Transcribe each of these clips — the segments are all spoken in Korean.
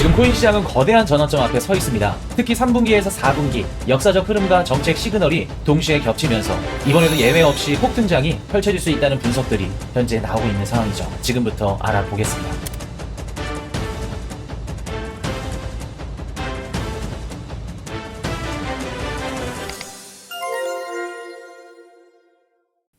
지금 코인 시장은 거대한 전환점 앞에 서 있습니다. 특히 3분기에서 4분기 역사적 흐름과 정책 시그널이 동시에 겹치면서 이번에도 예외 없이 폭등장이 펼쳐질 수 있다는 분석들이 현재 나오고 있는 상황이죠. 지금부터 알아보겠습니다.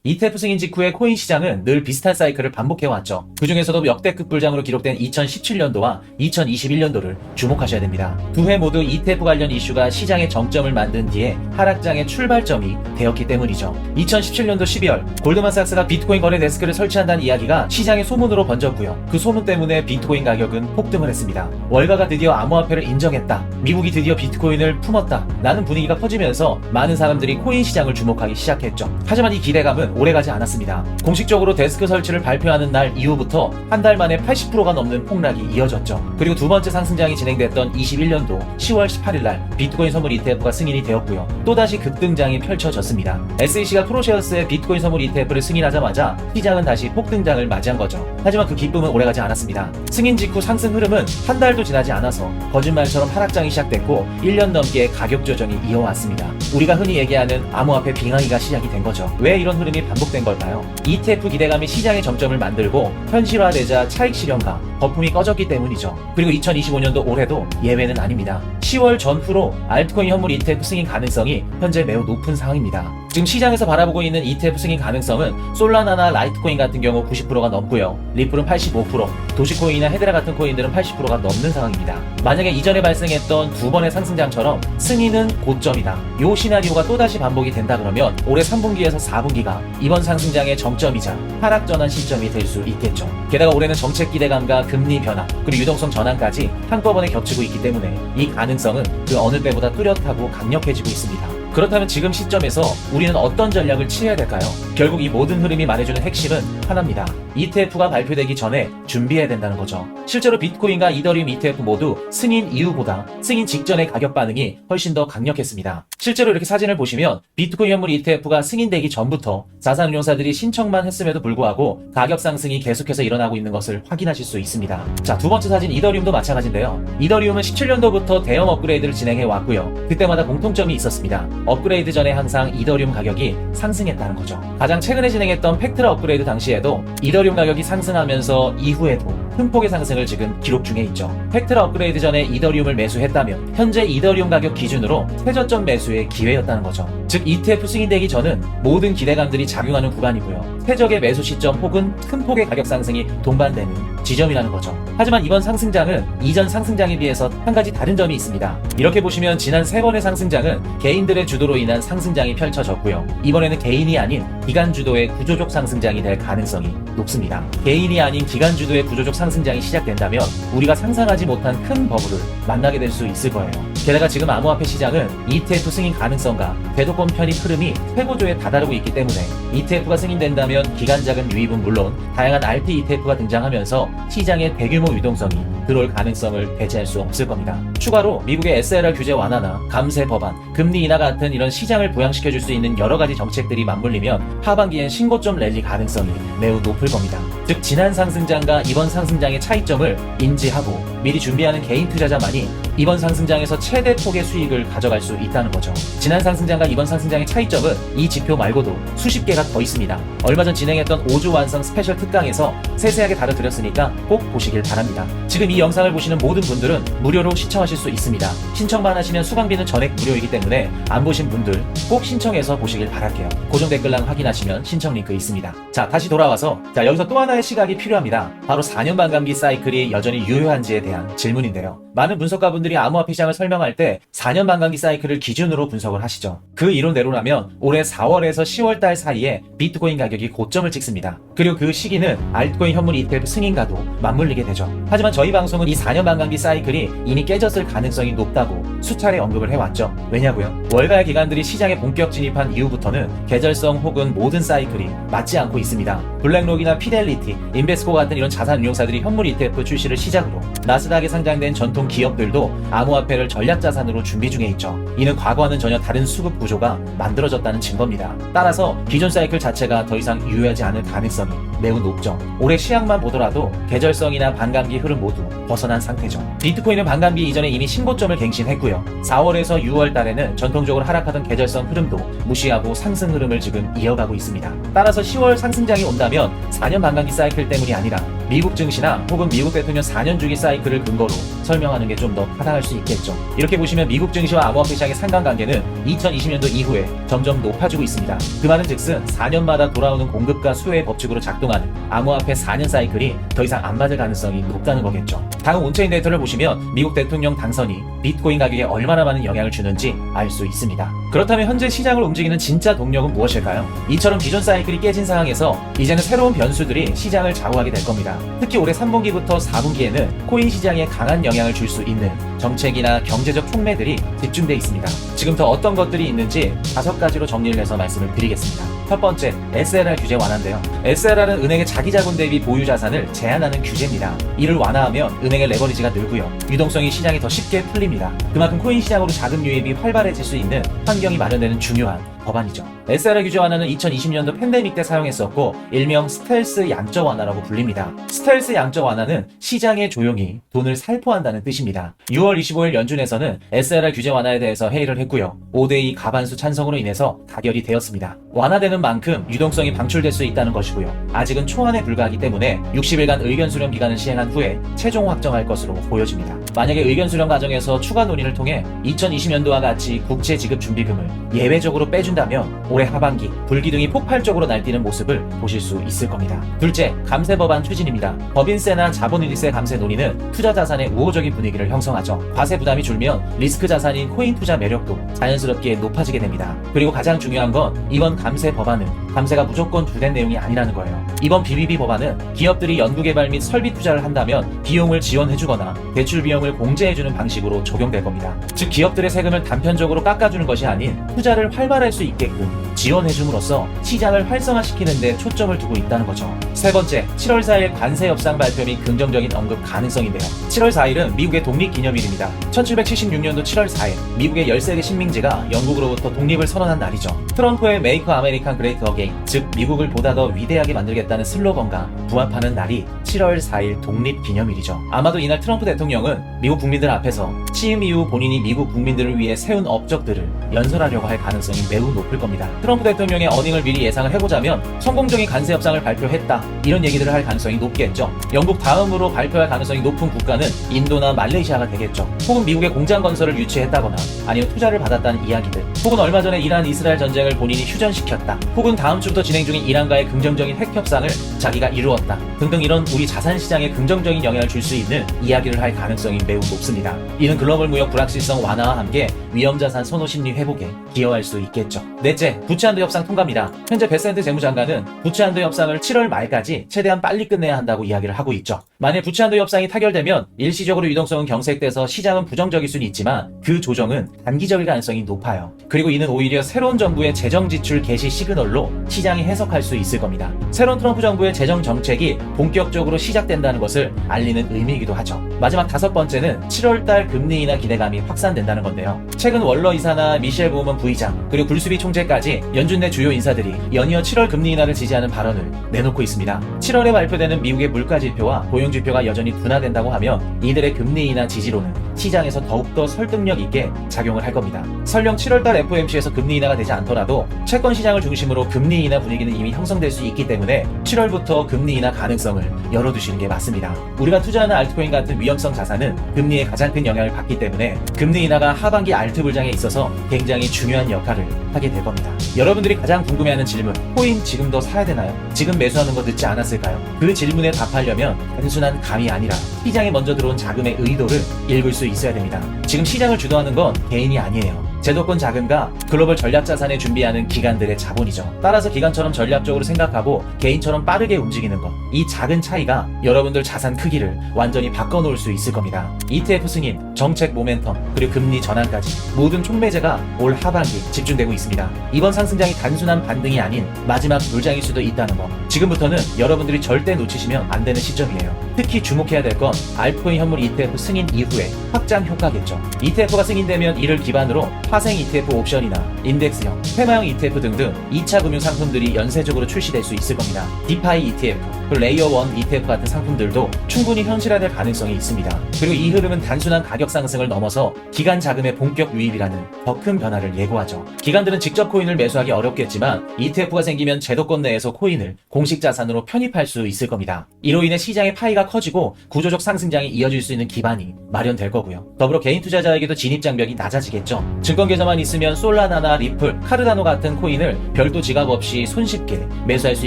ETF 승인 직후의 코인 시장은 늘 비슷한 사이클을 반복해왔죠. 그 중에서도 역대급 불장으로 기록된 2017년도와 2021년도를 주목하셔야 됩니다. 두 해 모두 ETF 관련 이슈가 시장의 정점을 만든 뒤에 하락장의 출발점이 되었기 때문이죠. 2017년도 12월 골드만삭스가 비트코인 거래 데스크를 설치한다는 이야기가 시장의 소문으로 번졌고요. 그 소문 때문에 비트코인 가격은 폭등을 했습니다. 월가가 드디어 암호화폐를 인정했다. 미국이 드디어 비트코인을 품었다. 라는 분위기가 퍼지면서 많은 사람들이 코인 시장을 주목하기 시작했죠. 하지만 이 기대감은 오래가지 않았습니다. 공식적으로 데스크 설치를 발표하는 날 이후부터 한 달 만에 80%가 넘는 폭락이 이어졌죠. 그리고 두 번째 상승장이 진행됐던 21년도 10월 18일 날 비트코인 선물 ETF가 승인이 되었고요. 또다시 급등장이 펼쳐졌습니다. SEC가 프로셰어스의 비트코인 선물 ETF를 승인하자마자 시장은 다시 폭등장을 맞이한 거죠. 하지만 그 기쁨은 오래가지 않았습니다. 승인 직후 상승 흐름은 한 달도 지나지 않아서 거짓말처럼 하락장이 시작됐고 1년 넘게 가격 조정이 이어왔습니다. 우리가 흔히 얘기하는 암호화폐 빙하기가 시작이 된 거죠. 왜 이런 흐름이 반복된 걸까요? ETF 기대감이 시장의 정점을 만들고 현실화되자 차익 실현과 거품이 꺼졌기 때문이죠. 그리고 2025년도 올해도 예외는 아닙니다. 10월 전후로 알트코인 현물 ETF 승인 가능성이 현재 매우 높은 상황입니다. 지금 시장에서 바라보고 있는 ETF 승인 가능성은 솔라나나 라이트코인 같은 경우 90%가 넘고요. 리플은 85%, 도시코인이나 헤드라 같은 코인들은 80%가 넘는 상황입니다. 만약에 이전에 발생했던 두 번의 상승장처럼 승인은 고점이다. 요 시나리오가 또다시 반복이 된다 그러면 올해 3분기에서 4분기가 이번 상승장의 정점이자 하락 전환 시점이 될 수 있겠죠. 게다가 올해는 정책 기대감과 금리 변화 그리고 유동성 전환까지 한꺼번에 겹치고 있기 때문에 이 가능성은 그 어느 때보다 뚜렷하고 강력해지고 있습니다. 그렇다면 지금 시점에서 우리는 어떤 전략을 취해야 될까요? 결국 이 모든 흐름이 말해주는 핵심은 하나입니다. ETF가 발표되기 전에 준비해야 된다는 거죠. 실제로 비트코인과 이더리움 ETF 모두 승인 이후보다 승인 직전의 가격 반응이 훨씬 더 강력했습니다. 실제로 이렇게 사진을 보시면 비트코인 현물 ETF가 승인되기 전부터 자산운용사들이 신청만 했음에도 불구하고 가격 상승이 계속해서 일어나고 있는 것을 확인하실 수 있습니다. 자, 두 번째 사진 이더리움도 마찬가지인데요. 이더리움은 17년도부터 대형 업그레이드를 진행해 왔고요. 그때마다 공통점이 있었습니다. 업그레이드 전에 항상 이더리움 가격이 상승했다는 거죠. 가장 최근에 진행했던 팩트라 업그레이드 당시에도 이더리움 가격이 상승하면서 이후에도 큰 폭의 상승을 지금 기록 중에 있죠. 팩트라 업그레이드 전에 이더리움을 매수했다면 현재 이더리움 가격 기준으로 최저점 매수의 기회였다는 거죠. 즉 ETF 승인되기 전은 모든 기대감들이 작용하는 구간이고요. 최적의 매수 시점 혹은 큰 폭의 가격 상승이 동반되는 지점이라는 거죠. 하지만 이번 상승장은 이전 상승장에 비해서 한 가지 다른 점이 있습니다. 이렇게 보시면 지난 세 번의 상승장은 개인들의 주도로 인한 상승장이 펼쳐졌고요. 이번에는 개인이 아닌 기관 주도의 구조적 상승장이 될 가능성이 높습니다. 개인이 아닌 기관 주도의 구조적 상승장이 시작된다면 우리가 상상하지 못한 큰 버블을 만나게 될 수 있을 거예요. 게다가 지금 암호화폐 시장은 ETF 승인 가능성과 배도권 편입 흐름이 최고조에 다다르고 있기 때문에 ETF가 승인된다면 기관 자금 유입은 물론 다양한 RP ETF가 등장하면서 시장의 대규모 유동성이 들어올 가능성을 배제할 수 없을 겁니다. 추가로 미국의 SLR 규제 완화나 감세 법안, 금리 인하 같은 이런 시장을 부양시켜줄 수 있는 여러 가지 정책들이 맞물리면 하반기엔 신고점 랠리 가능성이 매우 높을 겁니다. 즉 지난 상승장과 이번 상승장의 차이점을 인지하고 미리 준비하는 개인 투자자만이 이번 상승장에서 최대 폭의 수익을 가져갈 수 있다는 거죠. 지난 상승장과 이번 상승장의 차이점은 이 지표 말고도 수십 개가 더 있습니다. 얼마 전 진행했던 5주 완성 스페셜 특강에서 세세하게 다뤄드렸으니까 꼭 보시길 바랍니다. 지금 이 영상을 보시는 모든 분들은 무료로 시청하실 수 있습니다. 신청만 하시면 수강비는 전액 무료이기 때문에 안 보신 분들 꼭 신청해서 보시길 바랄게요. 고정 댓글란 확인하시면 신청 링크 있습니다. 자, 다시 돌아와서 여기서 또 하나의 시각이 필요합니다. 바로 4년 반감기 사이클이 여전히 유효한지에 대한 질문인데요. 많은 분석가분들이 암호화폐 시장을 설명할 때 4년 반감기 사이클을 기준으로 분석을 하시죠. 그 이론대로라면 올해 4월에서 10월달 사이에 비트코인 가격이 고점을 찍습니다. 그리고 그 시기는 알트코인 현물 ETF 승인과도 맞물리게 되죠. 하지만 저희 방송은 이 4년 반감기 사이클이 이미 깨졌을 가능성이 높다고 수차례 언급을 해왔죠. 왜냐고요? 월가의 기관들이 시장에 본격 진입한 이후부터는 계절성 혹은 모든 사이클이 맞지 않고 있습니다. 블랙록이나 피델리티, 인베스코 같은 이런 자산 운용사들이 현물 ETF 출시를 시작으로 나스닥에 상장된 전통 유동성 기업들도 암호화폐를 전략자산으로 준비 중에 있죠. 이는 과거와는 전혀 다른 수급 구조가 만들어졌다는 증거입니다. 따라서 기존 사이클 자체가 더 이상 유효하지 않을 가능성이 매우 높죠. 올해 시황만 보더라도 계절성이나 반감기 흐름 모두 벗어난 상태죠. 비트코인은 반감기 이전에 이미 신고점을 갱신했고요. 4월에서 6월 달에는 전통적으로 하락하던 계절성 흐름도 무시하고 상승 흐름을 지금 이어가고 있습니다. 따라서 10월 상승장이 온다면 4년 반감기 사이클 때문이 아니라 미국 증시나 혹은 미국 대통령 4년 주기 사이클을 근거로 설명하는 게 좀 더 타당할 수 있겠죠. 이렇게 보시면 미국 증시와 암호화폐 시장의 상관관계는 2020년도 이후에 점점 높아지고 있습니다. 그 말은 즉슨 4년마다 돌아오는 공급과 수요의 법칙으로 작동하는 암호화폐 4년 사이클이 더 이상 안 맞을 가능성이 높다는 거겠죠. 다음 온체인 데이터를 보시면 미국 대통령 당선이 비트코인 가격에 얼마나 많은 영향을 주는지 알 수 있습니다. 그렇다면 현재 시장을 움직이는 진짜 동력은 무엇일까요? 이처럼 기존 사이클이 깨진 상황에서 이제는 새로운 변수들이 시장을 좌우하게 될 겁니다. 특히 올해 3분기부터 4분기에는 코인 시장에 강한 영향을 줄 수 있는 정책이나 경제적 촉매들이 집중돼 있습니다. 지금부터 어떤 것들이 있는지 5가지로 정리를 해서 말씀을 드리겠습니다. 첫 번째, SLR 규제 완화인데요. SLR은 은행의 자기 자본 대비 보유 자산을 제한하는 규제입니다. 이를 완화하면 은행의 레버리지가 늘고요. 유동성이 시장에 더 쉽게 풀립니다. 그만큼 코인 시장으로 자금 유입이 활발해질 수 있는 환경이 마련되는 중요한 법안이죠. SLR 규제 완화는 2020년도 팬데믹 때 사용했었고 일명 스텔스 양적 완화라고 불립니다. 스텔스 양적 완화는 시장에 조용히 돈을 살포한다는 뜻입니다. 6월 25일 연준에서는 SLR 규제 완화에 대해서 회의를 했고요. 5대2 과반수 찬성으로 인해서 가결이 되었습니다. 완화되는 만큼 유동성이 방출될 수 있다는 것이고요. 아직은 초안에 불과하기 때문에 60일간 의견 수렴 기간을 시행한 후에 최종 확정할 것으로 보여집니다. 만약에 의견 수렴 과정에서 추가 논의를 통해 2020년도와 같이 국채 지급 준비금을 예외적으로 빼준다면 올해 하반기 불기둥이 폭발적으로 날뛰는 모습을 보실 수 있을 겁니다. 둘째, 감세 법안 추진입니다. 법인세나 자본이익세 감세 논의는 투자 자산의 우호적인 분위기를 형성하죠. 과세 부담이 줄면 리스크 자산인 코인 투자 매력도 자연스럽게 높아지게 됩니다. 그리고 가장 중요한 건 이번 감세 법안은 감세가 무조건 주된 내용이 아니라는 거예요. 이번 BBB 법안은 기업들이 연구개발 및 설비 투자를 한다면 비용을 지원해주거나 대출 비용을 공제해주는 방식으로 적용될 겁니다. 즉 기업들의 세금을 단편적으로 깎아주는 것이 아닌 투자를 활발할 수 있게끔 지원해줌으로써 시장을 활성화시키는 데 초점을 두고 있다는 거죠. 세 번째, 7월 4일 관세 협상 발표 및 긍정적인 언급 가능성인데요. 7월 4일은 미국의 독립기념일입니다. 1776년도 7월 4일 미국의 13개 식민지가 영국으로부터 독립을 선언한 날이죠. 트럼프의 Make America Great Again, 즉 미국을 보다 더 위대하게 만들겠다는 슬로건과 부합하는 날이 7월 4일 독립기념일이죠. 아마도 이날 트럼프 대통령은 미국 국민들 앞에서 취임 이후 본인이 미국 국민들을 위해 세운 업적들을 연설하려고 할 가능성이 매우 높을 겁니다. 트럼프 대통령의 어닝을 미리 예상을 해보자면 성공적인 관세 협상을 발표했다 이런 얘기들을 할 가능성이 높겠죠. 영국 다음으로 발표할 가능성이 높은 국가는 인도나 말레이시아가 되겠죠. 혹은 미국의 공장 건설을 유치했다거나 아니면 투자를 받았다는 이야기들, 혹은 얼마 전에 이란 이스라엘 전쟁을 본인이 휴전시켰다, 혹은 다음 주부터 진행 중인 이란과의 긍정적인 핵 협상을 자기가 이루었다 등등 이런 우리 자산 시장에 긍정적인 영향을 줄 수 있는 이야기를 할 가능성이 매우 높습니다. 이는 글로벌 무역 불확실성 완화와 함께 위험자산 선호 심리 회복에 기여할 수 있겠죠. 넷째, 부채한도 협상 통과입니다. 현재 베센트 재무장관은 부채한도 협상을 7월 말까지 최대한 빨리 끝내야 한다고 이야기를 하고 있죠. 만약 부채한도 협상이 타결되면 일시적으로 유동성은 경색돼서 시장은 부정적일 수는 있지만 그 조정은 단기적일 가능성이 높아요. 그리고 이는 오히려 새로운 정부의 재정 지출 개시 시그널로 시장이 해석할 수 있을 겁니다. 새로운 트럼프 정부의 재정 정책이 본격적으로 시작된다는 것을 알리는 의미이기도 하죠. 마지막 5번째는 7월달 금리 인하 기대감이 확산된다는 건데요. 최근 월러 이사나 미셸 고먼 부의장 그리고 굴수비 총재까지 연준 내 주요 인사들이 연이어 7월 금리 인하를 지지하는 발언을 내놓고 있습니다. 7월에 발표되는 미국의 물가 지표와 고용 지표가 여전히 둔화된다고 하면 이들의 금리 인하 지지로는 시장에서 더욱더 설득력 있게 작용을 할 겁니다. 설령 7월달 FOMC에서 금리 인하가 되지 않더라도 채권 시장을 중심으로 금리 인하 분위기는 이미 형성될 수 있기 때문에 7월부터 금리 인하 가능성을 열어두시는 게 맞습니다. 우리가 투자하는 알트코인 같은 위험성 자산은 금리에 가장 큰 영향을 받기 때문에 금리 인하가 하반기 알트 불장에 있어서 굉장히 중요한 역할을 하게 될 겁니다. 여러분들이 가장 궁금해하는 질문, 코인 지금 더 사야 되나요? 지금 매수하는 거 늦지 않았을까요? 그 질문에 답하려면 단순한 감이 아니라 시장에 먼저 들어온 자금의 의도를 읽을 수 있어야 됩니다. 지금 시장을 주도하는 건 개인이 아니에요. 제도권 자금과 글로벌 전략자산에 준비하는 기관들의 자본이죠. 따라서 기관처럼 전략적으로 생각하고 개인처럼 빠르게 움직이는 것, 이 작은 차이가 여러분들 자산 크기를 완전히 바꿔놓을 수 있을 겁니다. ETF 승인, 정책 모멘텀, 그리고 금리 전환까지 모든 촉매제가 올 하반기 집중되고 있습니다. 이번 상승장이 단순한 반등이 아닌 마지막 불장일 수도 있다는 거. 지금부터는 여러분들이 절대 놓치시면 안 되는 시점이에요. 특히 주목해야 될 건 알트코인 현물 ETF 승인 이후에 확장 효과겠죠. ETF가 승인되면 이를 기반으로 파생 ETF 옵션이나 인덱스형, 테마형 ETF 등등 2차 금융 상품들이 연쇄적으로 출시될 수 있을 겁니다. 디파이 ETF, 그리고 레이어 1 ETF 같은 상품들도 충분히 현실화될 가능성이 있습니다. 그리고 이 흐름은 단순한 가격 상승을 넘어서 기관 자금의 본격 유입이라는 더 큰 변화를 예고하죠. 기관들은 직접 코인을 매수하기 어렵겠지만 ETF가 생기면 제도권 내에서 코인을 공식 자산으로 편입할 수 있을 겁니다. 이로 인해 시장의 파이가 커지고 구조적 상승장이 이어질 수 있는 기반이 마련될 거고요. 더불어 개인 투자자에게도 진입 장벽이 낮아지겠죠. 증권 계좌만 있으면 솔라나나 리플, 카르다노 같은 코인을 별도 지갑 없이 손쉽게 매수할 수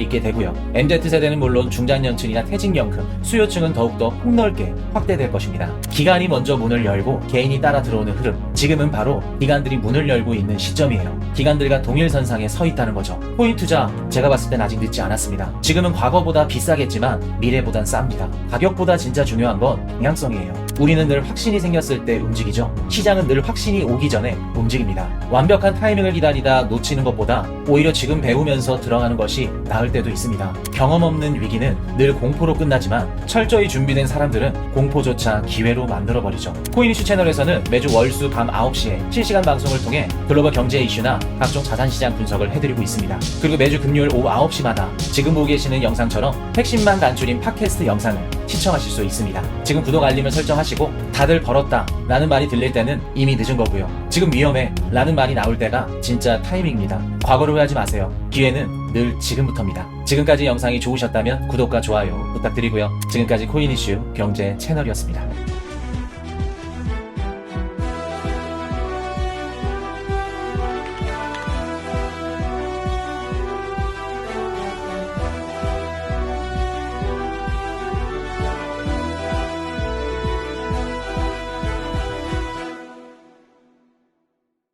있게 되고요. MZ세대는 물론 중장년층이나 퇴직연금, 수요층은 더욱더 폭넓게 확대될 것입니다. 기관이 먼저 문을 열고 개인이 따라 들어오는 흐름, 지금은 바로 기관들이 문을 열고 있는 시점이에요. 기관들과 동일선상에 서 있다는 거죠. 코인 투자, 제가 봤을 땐 아직 늦지 않았습니다. 지금은 과거보다 비싸겠지만 미래보단 쌉니다. 가격보다 진짜 중요한 건 방향성이에요. 우리는 늘 확신이 생겼을 때 움직이죠. 시장은 늘 확신이 오기 전에 움직입니다. 완벽한 타이밍을 기다리다 놓치는 것보다 오히려 지금 배우면서 들어가는 것이 나을 때도 있습니다. 경험 없는 위기는 늘 공포로 끝나지만 철저히 준비된 사람들은 공포조차 기회로 만들어버리죠. 코인 이슈 채널에서는 매주 월수 밤 9시에 실시간 방송을 통해 글로벌 경제 이슈나 각종 자산시장 분석을 해드리고 있습니다. 그리고 매주 금요일 오후 9시마다 지금 보고 계시는 영상처럼 핵심만 간추린 팟캐스트 영상을 시청하실 수 있습니다. 지금 구독 알림을 설정하시고 다들 벌었다 라는 말이 들릴 때는 이미 늦은 거고요. 지금 위험해 라는 말이 나올 때가 진짜 타이밍입니다. 과거를 후회하지 마세요. 기회는 늘 지금부터입니다. 지금까지 영상이 좋으셨다면 구독과 좋아요 부탁드리고요. 지금까지 코인 이슈 경제 채널이었습니다.